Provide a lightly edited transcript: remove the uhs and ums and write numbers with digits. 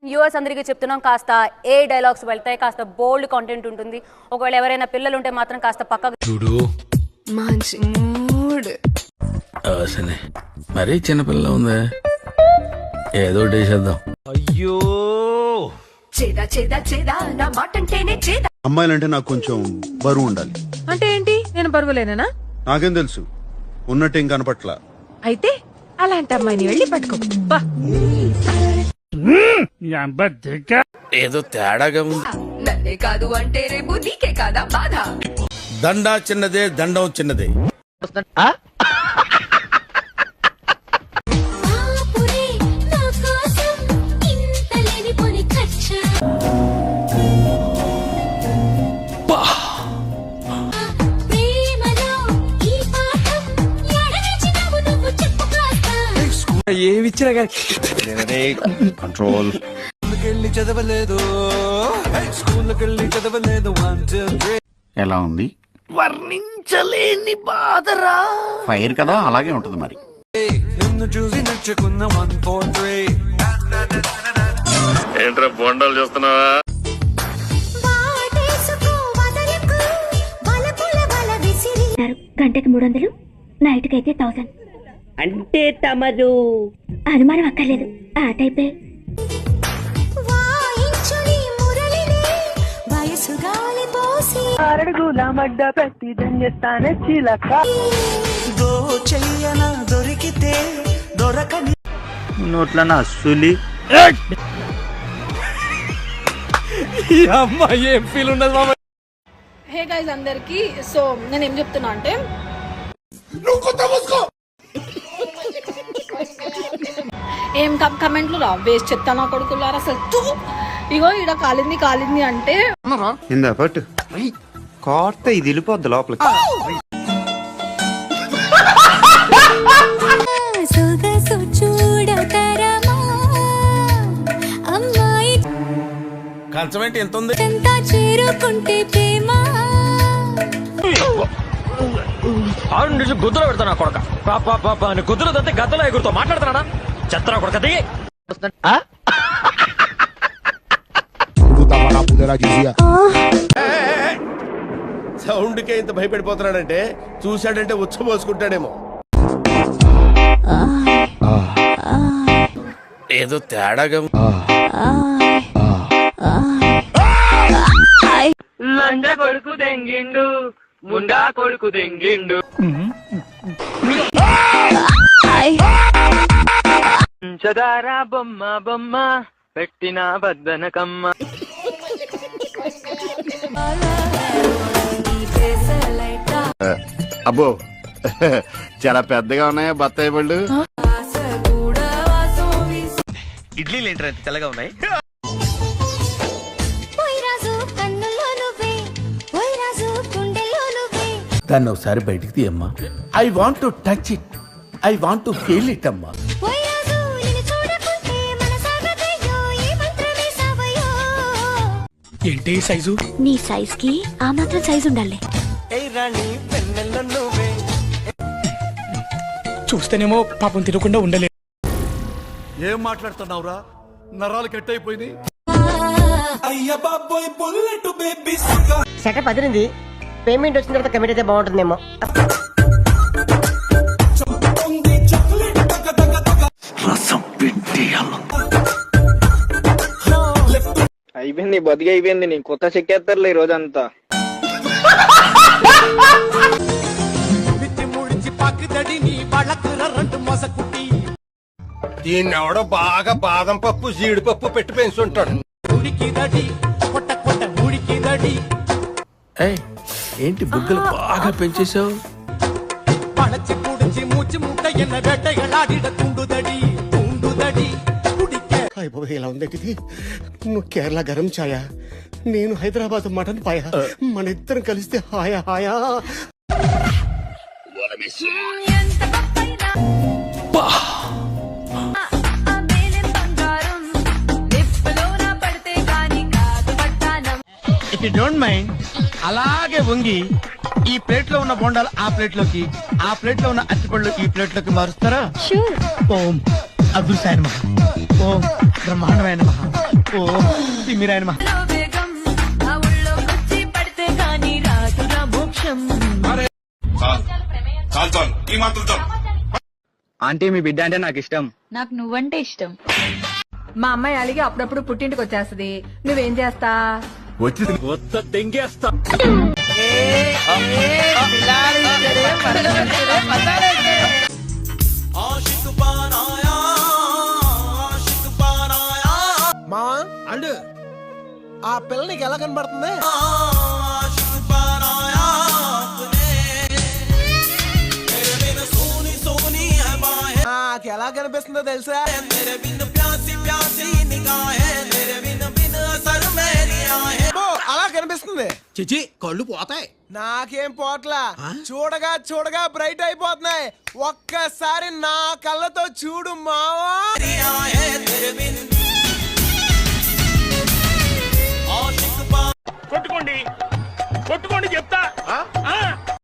Viewers అందరికీ చెప్తున్నాం, కాస్త ఏ డైలాగ్స్ వెళ్తాయి, కాస్త బోల్డ్ కంటెంట్ ఉంటుంది. ఒకవేళ ఎవరైనా పిల్లలు ఉంటే మాత్రం కాస్త పక్కకు చూడు. మంచి మూడ్. మరీ చిన్నపిల్ల ఉందా, ఏదో చేద్దాం. అయ్యో చేదా చేదా చేదా నా మాటంటేనే చేదా. అమ్మాయిలంటే నాకు కొంచెం బరువు ఉండాలి. అంటే ఏంటి? నేను బరువులేనా? నాకేం తెలుసు, ఉన్నట్టేం కనపట్ల. అయితే అలాంటి అమ్మాయిని వెళ్ళి పట్టుకో. ఏదో తేడాగా ఉంది. నన్నే కాదు అంటే రేపు నీకే కాదా బాధ. దండా చిన్నదే, దండం చిన్నదే. ఏమిచ్చినా కంట్రోల్. చదవలేదు స్కూల్కెళ్ళి చదవలేదు. ఎలా ఉంది? వర్ణించలేని బాధరా. ఫైర్ కదా, అలాగే ఉంటుంది మరి. నిన్ను చూసి నచ్చుకున్న 1 4 3. ఏంట్రా బొండాలు చూస్తున్నావా? గంటకి 300, నైట్కి అయితే 1000. అంటే తమరు అనుమానం అక్కర్లేదు, ఆ టైపే. దొరికితే దొరకని నోట్ల నా సులి. అమ్మాయి ఏం ఫీల్ ఉన్నది మామ. హే గైస్ అందరికి, సో నేను ఏం చెప్తున్నా అంటే, ఏం కమెంట్లు రా వేస్ట్ చెప్తానా కొడుకులారా అసలు. ఇగో ఈడ కాలింది అంటే ఇందా పట్టు కోర్త, ఇది వెళ్ళిపోద్ది లోపలికి. కంచమేంటి ఎంత ఉంది? గుద్దులో పెడతానా కొడక. గుద్దులో తంతే గద్దలో ఎగురుతో మాట్లాడుతున్నానా చెత్తరా కొడక. దిగి సౌండ్కే ఇంత భయపడిపోతున్నాడంటే చూశాడంటే ఉచ్చబోసుకుంటాడేమో. ఏదో తేడాగా లంజ కొడుకు దెంగిండు, ముండా కొడుకు దెంగిండు. చదారా బొమ్మ బొమ్మ పెట్టిన బద్దనకమ్మ. అబ్బో చాలా పెద్దగా ఉన్నాయా బత్తాయి పళ్ళు? ఇడ్లీలు ఏంటి అంత తెల్లగా ఉన్నాయి? దాన్ని ఒకసారి బయటికి తీయమ్మా. I want to touch it, I want to feel it అమ్మా. ఏంటి సైజు? నీ సైజ్ కి ఆ మాత్రం సైజ్ ఉండాలి. చూస్తేనేమో పాపం తినకుండా ఉండలేదు. ఏం మాట్లాడుతున్నావురా, నరాలు కట్ అయిపోయింది. సెటప్ అదిరింది. పేమెంట్ వచ్చిన తర్వాత కమిట్ అయితే బాగుంటుందేమో. అయిపోయింది, బతికి అయిపోయింది. నీ కొత్త చెక్కేస్తారులే ఈ రోజంతా. దీన్ని ఎవడో బాగా బాదం పప్పు జీడిపప్పు పెట్టి పెంచుంటాడు. ఏంటి బుగ్గలు బాగా పెంచేశావు? ఇలా ఉందేంటి? నువ్వు కేరళ గరం ఛాయ, నేను హైదరాబాద్ మటన్ పాయ. మన ఇద్దరం కలిస్తే హాయా హాయా. ఇఫ్ యు డోంట్ మైండ్ అలాగే వంగి ఈ ప్లేట్ లో ఉన్న బొండాలు ఆ ప్లేట్ లోకి, ఆ ప్లేట్ లో ఉన్న అరటిపళ్ళు ఈ ప్లేట్ లోకి మారుస్తారా? ఓం అదృశ్యాయ నమః, ఓం బ్రహ్మాండమైన నమః. మీరాయన ఆంటీ మీ బిడ్డ అంటే నాకు ఇష్టం. నాకు నువ్వంటే ఇష్టం. మా అమ్మాయి అలిగి అప్పుడప్పుడు పుట్టింటికి వచ్చేస్తది, నువ్వేం చేస్తా? మావా అండు ఆ పిల్ల నీకు ఎలా కనబడుతుంది? నాకు ఎలా కనిపిస్తుందో తెలుసా? ఓ, అలా కనిపిస్తుంది. చిచి కళ్ళు పోతాయి. నాకేం పోట్లా, చూడగా చూడగా బ్రైట్ అయిపోతున్నాయి. ఒక్కసారి నా కళ్ళతో చూడు మావా. కొట్టుకోండి కొట్టుకోండి చెప్తా